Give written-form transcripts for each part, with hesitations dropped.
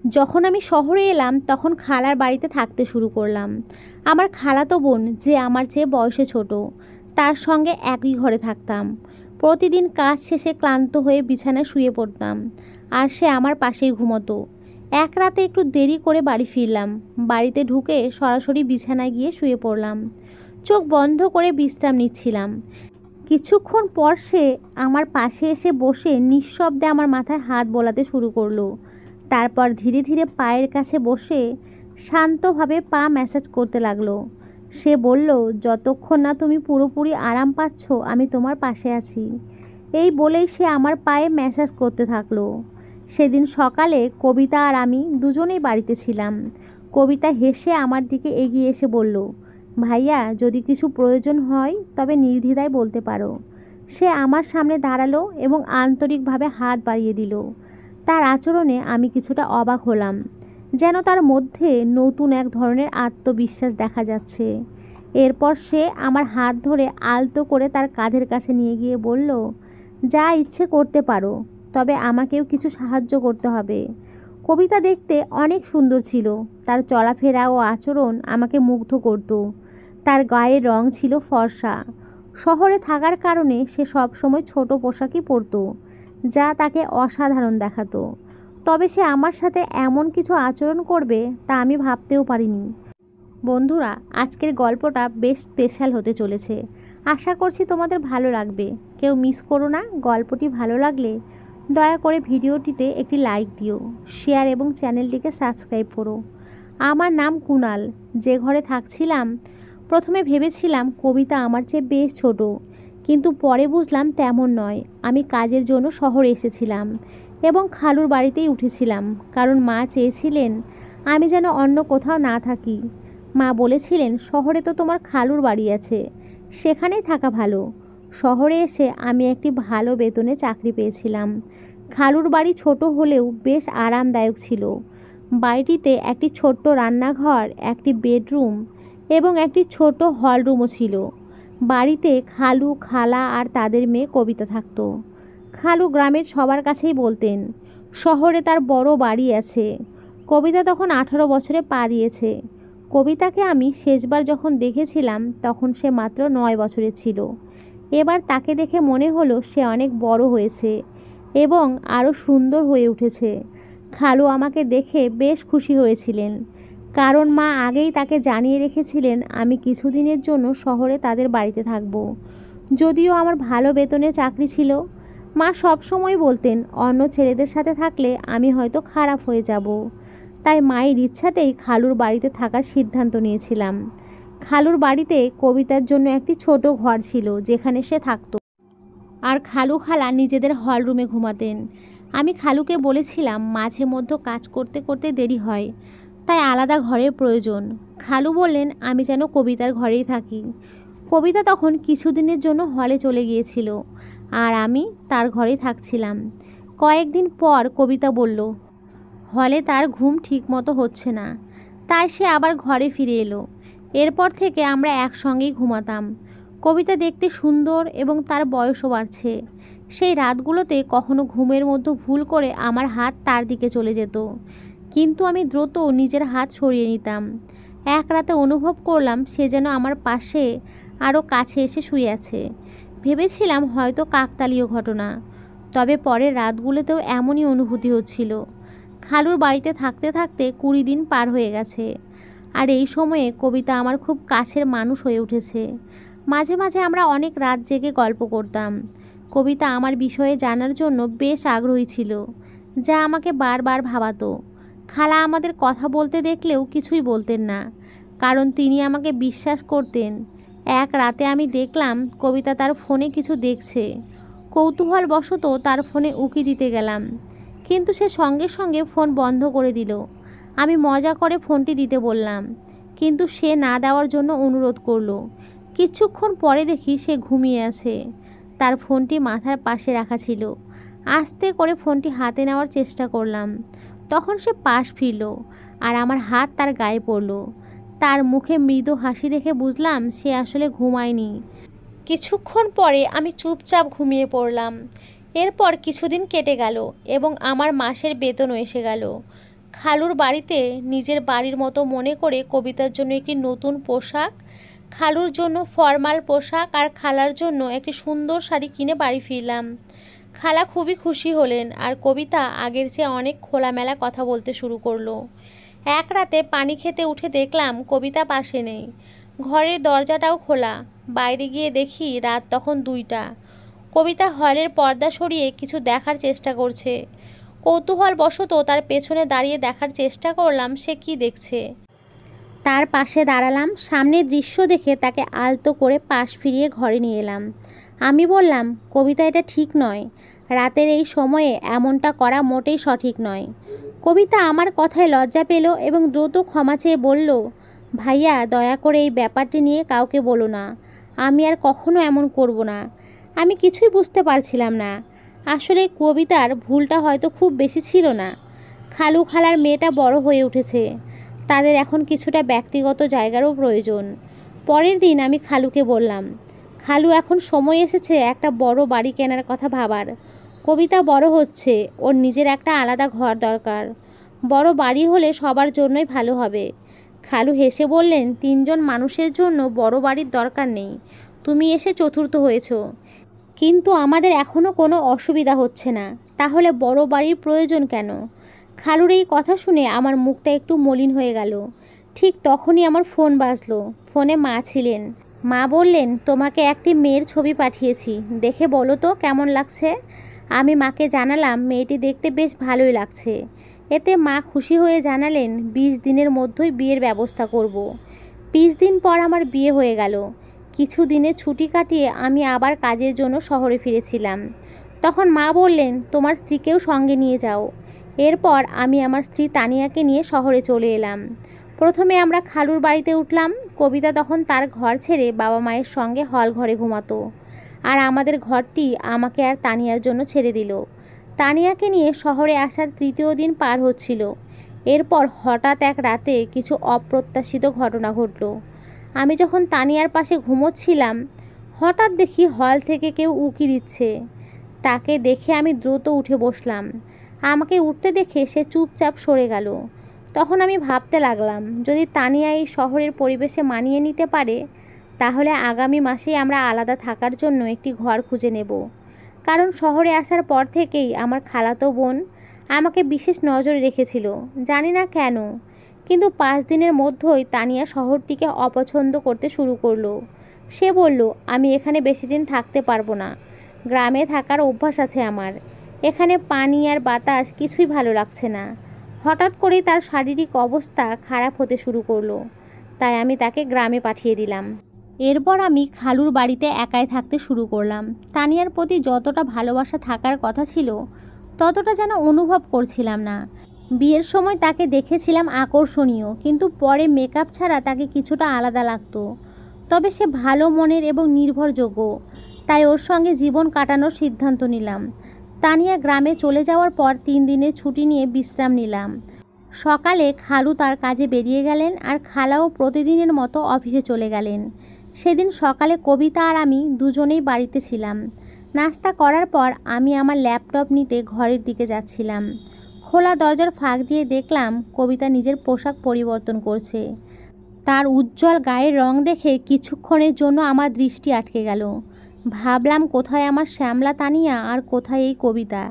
যখন আমি শহরে এলাম তখন খালার বাড়িতে থাকতে শুরু করলাম। আমার খালাতো বোন, যে আমার চেয়ে বয়সে ছোট, তার সঙ্গে একই ঘরে থাকতাম। প্রতিদিন কাজ শেষে ক্লান্ত হয়ে বিছানায় শুয়ে পড়তাম, আর সে আমার পাশেই ঘুমোতো। এক রাতে একটু দেরি করে বাড়ি ফিরলাম। বাড়িতে ঢুকে সরাসরি বিছানায় গিয়ে শুয়ে পড়লাম। চোখ বন্ধ করে বিশ্রাম নিচ্ছিলাম। কিছুক্ষণ পর সে আমার পাশে এসে বসে নিঃশব্দে আমার মাথায় হাত বোলাতে শুরু করলো। তারপর ধীরে ধীরে পায়ের কাছে বসে শান্তভাবে পা ম্যাসাজ করতে লাগলো। সে বলল, যতক্ষণ না তুমি পুরোপুরি আরাম পাচ্ছ আমি তোমার পাশে আছি। এই বলেই সে আমার পায়ে ম্যাসাজ করতে থাকলো। সেদিন সকালে কবিতা আর আমি দুজনেই বাড়িতে ছিলাম। কবিতা হেসে আমার দিকে এগিয়ে এসে বলল, ভাইয়া, যদি কিছু প্রয়োজন হয় তবে নির্দ্বিধায় বলতে পারো। সে আমার সামনে দাঁড়ালো এবং আন্তরিকভাবে হাত বাড়িয়ে দিল। তার আচরণে আমি কিছুটা অবাক হলাম, যেন তার মধ্যে নতুন এক ধরনের আত্মবিশ্বাস দেখা যাচ্ছে। এরপর সে আমার হাত ধরে আলতো করে তার কাঁধের কাছে নিয়ে গিয়ে বলল, যা ইচ্ছে করতে পারো, তবে আমাকেও কিছু সাহায্য করতে হবে। কবিতা দেখতে অনেক সুন্দর ছিল। তার চলাফেরা ও আচরণ আমাকে মুগ্ধ করত। তার গায়ের রং ছিল ফর্সা। শহরে থাকার কারণে সে সবসময় ছোট পোশাকই পরতো, যা তাকে অসাধারণ দেখাতো। তবে সে আমার সাথে এমন কিছু আচরণ করবে তা আমি ভাবতেও পারিনি। বন্ধুরা, আজকের গল্পটা বেশ স্পেশাল হতে চলেছে। আশা করছি তোমাদের ভালো লাগবে। কেউ মিস করো না। গল্পটি ভালো লাগলে দয়া করে ভিডিওটিতে একটি লাইক দিও, শেয়ার এবং চ্যানেলটিকে সাবস্ক্রাইব করো। আমার নাম কুনাল। যে ঘরে থাকছিলাম, প্রথমে ভেবেছিলাম কবিতা আমার চেয়ে বেশ ছোট, কিন্তু পরে বুঝলাম তেমন নয়। আমি কাজের জন্য শহরে এসেছিলাম এবং খালুর বাড়িতেই উঠেছিলাম, কারণ মা চেয়েছিলেন আমি যেন অন্য কোথাও না থাকি। মা বলেছিলেন, শহরে তো তোমার খালুর বাড়ি আছে, সেখানেই থাকা ভালো। শহরে এসে আমি একটি ভালো বেতনে চাকরি পেয়েছিলাম। খালুর বাড়ি ছোট হলেও বেশ আরামদায়ক ছিল। বাড়িটিতে একটি ছোট্ট রান্নাঘর, একটি বেডরুম এবং একটি ছোট হলরুমও ছিল। বাড়িতে খালু, খালা আর তাদের মেয়ে কবিতা থাকতো। খালু গ্রামের সবার কাছেই বলতেন শহরে তার বড় বাড়ি আছে। কবিতা তখন 18 বছরে পা দিয়েছে। কবিতাকে আমি শেষবার যখন দেখেছিলাম তখন সে মাত্র 9 বছরের ছিল। এবার তাকে দেখে মনে হলো সে অনেক বড় হয়েছে এবং আরও সুন্দর হয়ে উঠেছে। খালু আমাকে দেখে বেশ খুশি হয়েছিলেন, কারণ মা আগেই তাকে জানিয়ে রেখেছিলেন আমি কিছুদিনের জন্য শহরে তাদের বাড়িতে থাকব। যদিও আমার ভালো বেতনে চাকরি ছিল, মা সবসময় বলতেন অন্য ছেলেদের সাথে থাকলে আমি হয়তো খারাপ হয়ে যাব। তাই মায়ের ইচ্ছাতেই খালুর বাড়িতে থাকার সিদ্ধান্ত নিয়েছিলাম। খালুর বাড়িতে কবিতার জন্য একটি ছোট ঘর ছিল যেখানে সে থাকতো, আর খালু খালা নিজেদের হল রুমে ঘুমাতেন। আমি খালুকে বলেছিলাম মাঝে মধ্যে কাজ করতে করতে দেরি হয়, তাই আলাদা ঘরের প্রয়োজন। খালু বললেন আমি যেন কবিতার ঘরেই থাকি। কবিতা তখন কিছুদিনের জন্য হলে চলে গিয়েছিল, আর আমি তার ঘরেই থাকছিলাম। কয়েকদিন পর কবিতা বলল হলে তার ঘুম ঠিকমতো হচ্ছে না, তাই সে আবার ঘরে ফিরে এলো। এরপর থেকে আমরা একসঙ্গেই ঘুমাতাম। কবিতা দেখতে সুন্দর এবং তার বয়সও বাড়ছে। সেই রাতগুলোতে কখনো ঘুমের মধ্যে ভুল করে আমার হাত তার দিকে চলে যেত, কিন্তু আমি দ্রুত নিজের হাত সরিয়ে নিতাম। এক রাতে অনুভব করলাম সে যেন আমার পাশে আরও কাছে এসে শুয়ে আছে। ভেবেছিলাম হয়তো কাকতালীয় ঘটনা, তবে পরের রাতগুলোতেও এমনই অনুভূতি হচ্ছিল। খালুর বাড়িতে থাকতে থাকতে 20 দিন পার হয়ে গেছে, আর এই সময়ে কবিতা আমার খুব কাছের মানুষ হয়ে উঠেছে। মাঝে মাঝে আমরা অনেক রাত জেগে গল্প করতাম। কবিতা আমার বিষয়ে জানার জন্য বেশ আগ্রহী ছিল, যা আমাকে বারবার ভাবাতো। খালা আমাদের কথা বলতে দেখলেও কিছুই বলতেন না, কারণ তিনি আমাকে বিশ্বাস করতেন। এক রাতে আমি দেখলাম কবিতা তার ফোনে কিছু দেখছে। কৌতূহলবশত তার ফোনে উকি দিতে গেলাম, কিন্তু সে সঙ্গে সঙ্গে ফোন বন্ধ করে দিল। আমি মজা করে ফোনটি দিতে বললাম, কিন্তু সে না দেওয়ার জন্য অনুরোধ করলো। কিছুক্ষণ পরে দেখি সে ঘুমিয়ে আছে। তার ফোনটি মাথার পাশে রাখা ছিল। আস্তে করে ফোনটি হাতে নেওয়ার চেষ্টা করলাম, তখন সে পাশ ফিরল আর আমার হাত তার গায়ে পড়ল। তার মুখে মৃদু হাসি দেখে বুঝলাম সে আসলে ঘুমায়নি। কিছুক্ষণ পরে আমি চুপচাপ ঘুমিয়ে পড়লাম। এরপর কিছুদিন কেটে গেল এবং আমার মাসের বেতনও এসে গেল। খালুর বাড়িতে নিজের বাড়ির মতো মনে করে কবিতার জন্য একটি নতুন পোশাক, খালুর জন্য ফর্মাল পোশাক আর খালার জন্য একটি সুন্দর শাড়ি কিনে বাড়ি ফিরলাম। খালা খুবই খুশি হলেন আর কবিতা আগের চেয়ে অনেক খোলামেলা কথা বলতে শুরু করলো। এক রাতে পানি খেতে উঠে দেখলাম কবিতা পাশে নেই। ঘরের দরজাটাও খোলা। বাইরে গিয়ে দেখি রাত তখন 2টা। কবিতা হলের পর্দা সরিয়ে কিছু দেখার চেষ্টা করছে। কৌতূহলবশত তার পেছনে দাঁড়িয়ে দেখার চেষ্টা করলাম সে কি দেখছে। তার পাশে দাঁড়ালাম। সামনের দৃশ্য দেখে তাকে আলতো করে পাশ ফিরিয়ে ঘরে নিয়ে এলাম। আমি বললাম, কবিতা, এটা ঠিক নয়। রাতের এই সময়ে এমনটা করা মোটেই সঠিক নয়। কবিতা আমার কথায় লজ্জা পেল এবং দ্রুত ক্ষমা চেয়ে বলল, ভাইয়া, দয়া করে এই ব্যাপারটি নিয়ে কাউকে বলো না। আমি আর কখনো এমন করব না। আমি কিছুই বুঝতে পারছিলাম না। আসলে কবিতার ভুলটা হয়তো খুব বেশি ছিল না। খালু খালার মেয়েটা বড় হয়ে উঠেছে। তাদের এখন কিছুটা ব্যক্তিগত জায়গারও প্রয়োজন। পরের দিন আমি খালুকে বললাম, খালু, এখন সময় এসেছে একটা বড় বাড়ি কেনার কথা ভাবার। কবিতা বড় হচ্ছে, ওর নিজের একটা আলাদা ঘর দরকার। বড় বাড়ি হলে সবার জন্যই ভালো হবে। খালু হেসে বললেন, 3জন মানুষের জন্য বড় বাড়ির দরকার নেই। তুমি এসে চতুর্থ হয়েছ। কিন্তু আমাদের এখনও কোনো অসুবিধা হচ্ছে না। তাহলে বড় বাড়ির প্রয়োজন কেন? খালুর এই কথা শুনে আমার মুখটা একটু মলিন হয়ে গেল। ঠিক তখনই আমার ফোন বাজলো। ফোনে মা ছিলেন। মা বললেন, তোমাকে একটি মেয়ের ছবি পাঠিয়েছি, দেখে বলো তো কেমন লাগছে। আমি মাকে জানালাম মেয়েটি দেখতে বেশ ভালোই লাগছে। এতে মা খুশি হয়ে জানালেন 20 দিনের মধ্যেই বিয়ের ব্যবস্থা করব। 20 দিন পর আমার বিয়ে হয়ে গেল। কিছু দিনের ছুটি কাটিয়ে আমি আবার কাজের জন্য শহরে ফিরেছিলাম। তখন মা বললেন, তোমার স্ত্রীকেও সঙ্গে নিয়ে যাও। এরপর আমি আমার স্ত্রী তানিয়াকে নিয়ে শহরে চলে এলাম। প্রথমে আমরা খালুর বাড়িতে উঠলাম। কবিতা তখন তার ঘর ছেড়ে বাবা মায়ের সঙ্গে হল ঘরে ঘুমাতো, আর আমাদের ঘরটি আমাকে আর তানিয়ার জন্য ছেড়ে দিল। তানিয়াকে নিয়ে শহরে আসার 3য় দিন পার হচ্ছিল। এরপর হঠাৎ এক রাতে কিছু অপ্রত্যাশিত ঘটনা ঘটল। আমি যখন তানিয়ার পাশে ঘুমোচ্ছিলাম, হঠাৎ দেখি হল থেকে কেউ উঁকি দিচ্ছে। তাকে দেখে আমি দ্রুত উঠে বসলাম। আমাকে উঠতে দেখে সে চুপচাপ সরে গেল। তখন আমি ভাবতে লাগলাম, যদি তানিয়া এই শহরের পরিবেশে মানিয়ে নিতে পারে, তাহলে আগামী মাসেই আমরা আলাদা থাকার জন্য একটি ঘর খুঁজে নেব। কারণ শহরে আসার পর থেকেই আমার খালাতো বোন আমাকে বিশেষ নজরে রেখেছিল, জানি না কেন। কিন্তু 5 দিনের মধ্যেই তানিয়া শহরটিকে অপছন্দ করতে শুরু করলো। সে বলল, আমি এখানে বেশি দিন থাকতে পারবো না। গ্রামে থাকার অভ্যাস আছে আমার। এখানে পানি আর বাতাস কিছুই ভালো লাগছে না। হঠাৎ করেই তার শারীরিক অবস্থা খারাপ হতে শুরু করলো। তাই আমি তাকে গ্রামে পাঠিয়ে দিলাম। এরপর আমি খালুর বাড়িতে একাই থাকতে শুরু করলাম। তানিয়ার প্রতি যতটা ভালোবাসা থাকার কথা ছিল, ততটা যেন অনুভব করছিলাম না। বিয়ের সময় তাকে দেখেছিলাম আকর্ষণীয়, কিন্তু পরে মেকআপ ছাড়া তাকে কিছুটা আলাদা লাগতো। তবে সে ভালো মনের এবং নির্ভরযোগ্য, তাই ওর সঙ্গে জীবন কাটানোর সিদ্ধান্ত নিলাম। তানিয়া গ্রামে চলে যাওয়ার পর 3 দিনের ছুটি নিয়ে বিশ্রাম নিলাম। সকালে খালু তার কাজে বেরিয়ে গেলেন আর খালাও প্রতিদিনের মতো অফিসে চলে গেলেন। সেদিন সকালে কবিতা আর আমি দুজনেই বাড়িতে ছিলাম। নাস্তা করার পর আমি আমার ল্যাপটপ নিতে ঘরের দিকে যাচ্ছিলাম। খোলা দরজার ফাঁক দিয়ে দেখলাম কবিতা নিজের পোশাক পরিবর্তন করছে। তার উজ্জ্বল গায়ের রং দেখে কিছুক্ষণের জন্য আমার দৃষ্টি আটকে গেল। ভাবলাম, কোথায় আমার শ্যামলা তানিয়া আর কোথায় এই কবিতা।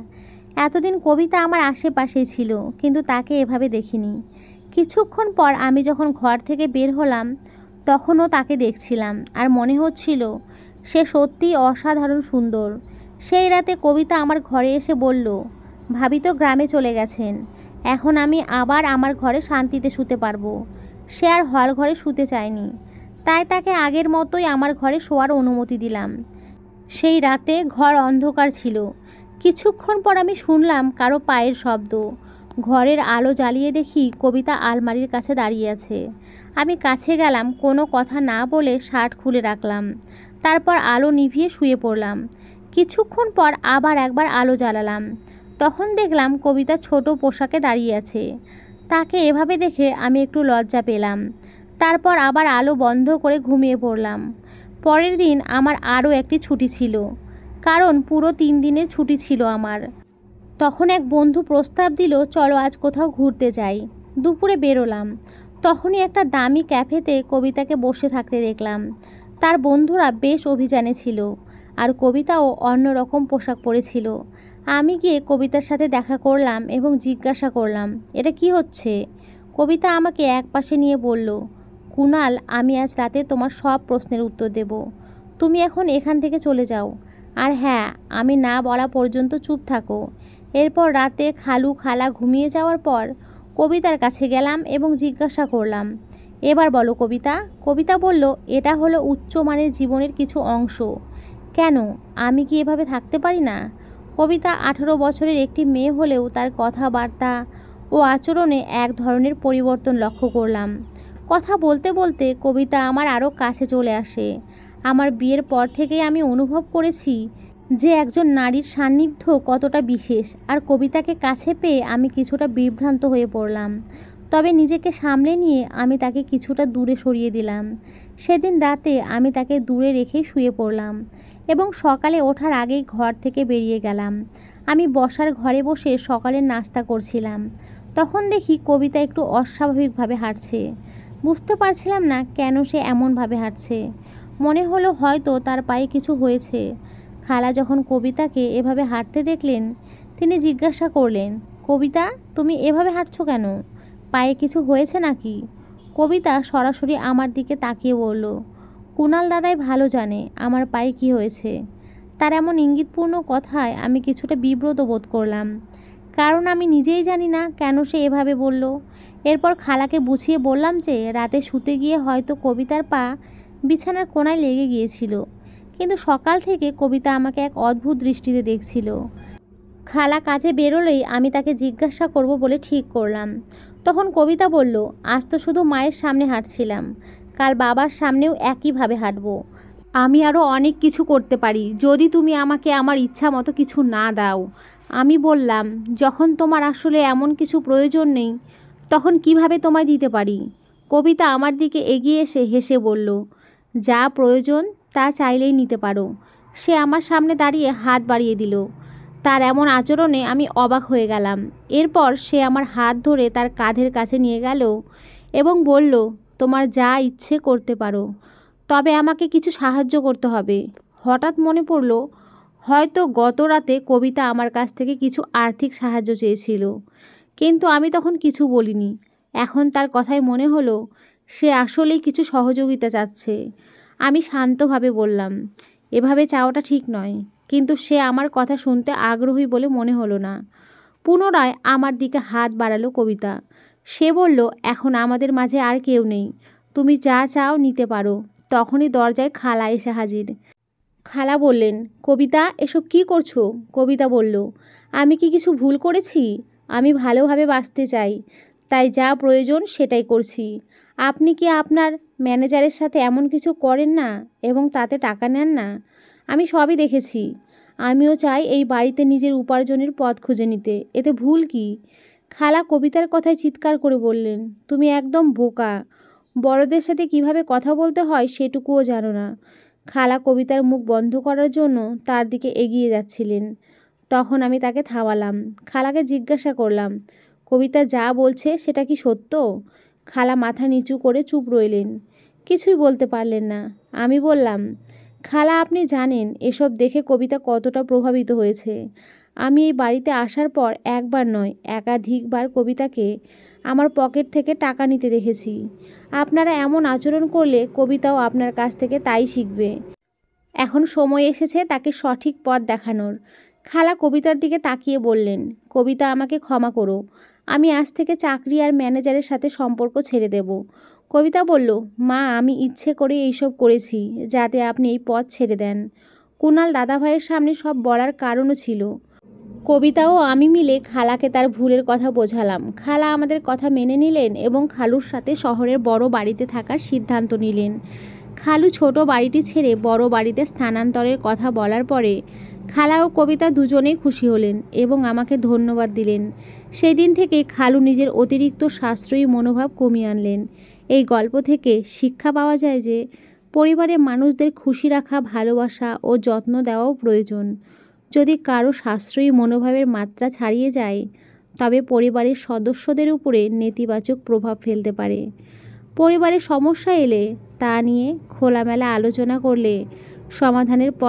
এতদিন কবিতা আমার আশেপাশেই ছিল, কিন্তু তাকে এভাবে দেখিনি। কিছুক্ষণ পর আমি যখন ঘর থেকে বের হলাম, তখনও তাকে দেখছিলাম আর মনে হচ্ছিল সে সত্যিই অসাধারণ সুন্দর। সেই রাতে কবিতা আমার ঘরে এসে বলল, ভাবি তো গ্রামে চলে গেছেন, এখন আমি আবার আমার ঘরে শান্তিতে শুতে পারবো। সে আর হল ঘরে শুতে চায়নি, তাই তাকে আগের মতোই আমার ঘরে শোয়ার অনুমতি দিলাম। সেই রাতে ঘর অন্ধকার ছিল। কিছুক্ষণ পর আমি শুনলাম কারো পায়ের শব্দ। ঘরের আলো জ্বালিয়ে দেখি কবিতা আলমারির কাছে দাঁড়িয়ে আছে। আমি কাছে গেলাম, কোনো কথা না বলে শার্ট খুলে রাখলাম। তারপর আলো নিভিয়ে শুয়ে পড়লাম। কিছুক্ষণ পর আবার একবার আলো জ্বালালাম। তখন দেখলাম কবিতা ছোট পোশাকে দাঁড়িয়ে আছে। তাকে এভাবে দেখে আমি একটু লজ্জা পেলাম। তারপর আবার আলো বন্ধ করে ঘুমিয়ে পড়লাম। পরের দিন আমার আরও একটি ছুটি ছিল, কারণ পুরো 3 দিনের ছুটি ছিল আমার। তখন এক বন্ধু প্রস্তাব দিল, চলো আজ কোথাও ঘুরতে যাই। দুপুরে বেরোলাম। তখনই একটা দামি ক্যাফেতে কবিতাকে বসে থাকতে দেখলাম। তার বন্ধুরা বেশ অভিযানে ছিল, আর কবিতাও অন্যরকম পোশাক পরেছিল। আমি গিয়ে কবিতার সাথে দেখা করলাম এবং জিজ্ঞাসা করলাম, এটা কি হচ্ছে? কবিতা আমাকে একপাশে নিয়ে বলল, কুনাল, আমি আজ রাতে তোমার সব প্রশ্নের উত্তর দেব। তুমি এখন এখান থেকে চলে যাও। আর হ্যাঁ, আমি না বলা পর্যন্ত চুপ থাকো। এরপর রাতে খালু খালা ঘুমিয়ে যাওয়ার পর কবিতার কাছে গেলাম এবং জিজ্ঞাসা করলাম, এবার বলো কবিতা। কবিতা বলল, এটা হলো উচ্চমানের জীবনের কিছু অংশ। কেন, আমি কি এভাবে থাকতে পারি না? কবিতা 18 বছরের একটি মেয়ে হলেও তার কথাবার্তা ও আচরণে এক ধরনের পরিবর্তন লক্ষ্য করলাম। কথা বলতে বলতে কবিতা আমার আরও কাছে চলে আসে। আমার বিয়ের পর থেকেই আমি অনুভব করেছি যে একজন নারীর সান্নিধ্য কতটা বিশেষ। আর কবিতাকে কাছে পেয়ে আমি কিছুটা বিভ্রান্ত হয়ে পড়লাম। তবে নিজেকে সামলে নিয়ে আমি তাকে কিছুটা দূরে সরিয়ে দিলাম। সেদিন রাতে আমি তাকে দূরে রেখেই শুয়ে পড়লাম এবং সকালে ওঠার আগেই ঘর থেকে বেরিয়ে গেলাম। আমি বসার ঘরে বসে সকালের নাস্তা করছিলাম। তখন দেখি কবিতা একটু অস্বাভাবিকভাবে হাঁটছে। বুঝতে পারছিলাম না কেন সে এমনভাবে হাঁটছে। মনে হলো হয়তো তার পায়ে কিছু হয়েছে। খালা যখন কবিতাকে এভাবে হাঁটতে দেখলেন, তিনি জিজ্ঞাসা করলেন, কবিতা, তুমি এভাবে হাঁটছো কেন? পায়ে কিছু হয়েছে নাকি? কবিতা সরাসরি আমার দিকে তাকিয়ে বলল, কুনাল দাদাই ভালো জানে আমার পায়ে কী হয়েছে। তার এমন ইঙ্গিতপূর্ণ কথায় আমি কিছুটা বিব্রত বোধ করলাম, কারণ আমি নিজেই জানি না কেন সে এভাবে বলল। এরপর খালাকে বুঝিয়ে বললাম যে রাতে শুতে গিয়ে হয়তো কবিতার পা বিছানার কোণায় লেগে গিয়েছিল, কিন্তু সকাল থেকে কবিতা আমাকে এক অদ্ভুত দৃষ্টিতে দেখছিল। খালা কাজে বেরোলেই আমি তাকে জিজ্ঞাসা করব বলে ঠিক করলাম। তখন কবিতা বলল, আজ তো শুধু মায়ের সামনে হাঁটছিলাম, কাল বাবার সামনেও একইভাবে হাঁটবো। আমি আরও অনেক কিছু করতে পারি যদি তুমি আমাকে আমার ইচ্ছা মতো কিছু না দাও। আমি বললাম, যখন তোমার আসলে এমন কিছু প্রয়োজন নেই, তখন কিভাবে তোমায় দিতে পারি? কবিতা আমার দিকে এগিয়ে এসে হেসে বলল, যা প্রয়োজন তা চাইলেই নিতে পারো। সে আমার সামনে দাঁড়িয়ে হাত বাড়িয়ে দিল। তার এমন আচরণে আমি অবাক হয়ে গেলাম। এরপর সে আমার হাত ধরে তার কাঁধের কাছে নিয়ে গেল এবং বলল, তোমার যা ইচ্ছে করতে পারো, তবে আমাকে কিছু সাহায্য করতে হবে। হঠাৎ মনে পড়ল, হয়তো গত রাতে কবিতা আমার কাছ থেকে কিছু আর্থিক সাহায্য চেয়েছিল, কিন্তু আমি তখন কিছু বলিনি। এখন তার কথায় মনে হলো সে আসলেই কিছু সহযোগিতা চাচ্ছে। আমি শান্তভাবে বললাম, এভাবে চাওয়াটা ঠিক নয়, কিন্তু সে আমার কথা শুনতে আগ্রহী বলে মনে হলো না। পুনরায় আমার দিকে হাত বাড়ালো কবিতা। সে বলল, এখন আমাদের মাঝে আর কেউ নেই, তুমি যা চাও নিতে পারো। তখনই দরজায় খালা এসে হাজির। খালা বললেন, কবিতা, এসব কি করছো? কবিতা বলল, আমি কি কিছু ভুল করেছি? আমি ভালোভাবে বাঁচতে চাই, তাই যা প্রয়োজন সেটাই করছি। আপনি কি আপনার ম্যানেজারের সাথে এমন কিছু করেন না এবং তাতে টাকা নেন না? আমি সবই দেখেছি। আমিও চাই এই বাড়িতে নিজের উপার্জনের পথ খুঁজে নিতে, এতে ভুল কি? খালা কবিতার কথায় চিৎকার করে বললেন, তুমি একদম বোকা। বড়দের সাথে কিভাবে কথা বলতে হয় সেটুকুও জানো না। খালা কবিতার মুখ বন্ধ করার জন্য তার দিকে এগিয়ে যাচ্ছিলেন। তখন আমি তাকে থামালাম। খালাকে জিজ্ঞাসা করলাম, কবিতা যা বলছে সেটা কি সত্য? খালা মাথা নিচু করে চুপ রইলেন, কিছুই বলতে পারলেন না। আমি বললাম, খালা, আপনি জানেন এসব দেখে কবিতা কতটা প্রভাবিত হয়েছে। আমি এই বাড়িতে আসার পর একবার নয়, একাধিকবার কবিতাকে আমার পকেট থেকে টাকা নিতে দেখেছি। আপনারা এমন আচরণ করলে কবিতাও আপনার কাছ থেকে তাই শিখবে। এখন সময় এসেছে তাকে সঠিক পথ দেখানোর। খালা কবিতার দিকে তাকিয়ে বললেন, কবিতা, আমাকে ক্ষমা করো। আমি আজ থেকে চাকরি আর ম্যানেজারের সাথে সম্পর্ক ছেড়ে দেব। কবিতা বলল, মা, আমি ইচ্ছে করে এইসব করেছি যাতে আপনি এই পথ ছেড়ে দেন। কুনাল দাদাভাইয়ের সামনে সব বলার কারণও ছিল। কবিতা ও আমি মিলে খালাকে তার ভুলের কথা বোঝালাম। খালা আমাদের কথা মেনে নিলেন এবং খালুর সাথে শহরের বড় বাড়িতে থাকার সিদ্ধান্ত নিলেন। খালু ছোট বাড়িটি ছেড়ে বড় বাড়িতে স্থানান্তরের কথা বলার পরে খালা ও কবিতা দুজনেই খুশি হলেন এবং আমাকে ধন্যবাদ দিলেন। সেই দিন থেকে খালু নিজের অতিরিক্ত সাশ্রয়ী মনোভাব কমিয়ে আনলেন। এই গল্প থেকে শিক্ষা পাওয়া যায় যে পরিবারের মানুষদের খুশি রাখা, ভালোবাসা ও যত্ন দেওয়াও প্রয়োজন। যদি কারো সাশ্রয়ী মনোভাবের মাত্রা ছাড়িয়ে যায়, তবে পরিবারের সদস্যদের উপরে নেতিবাচক প্রভাব ফেলতে পারে। পরিবারে সমস্যা এলে তা নিয়ে খোলামেলা আলোচনা করলে সমাধানের পথ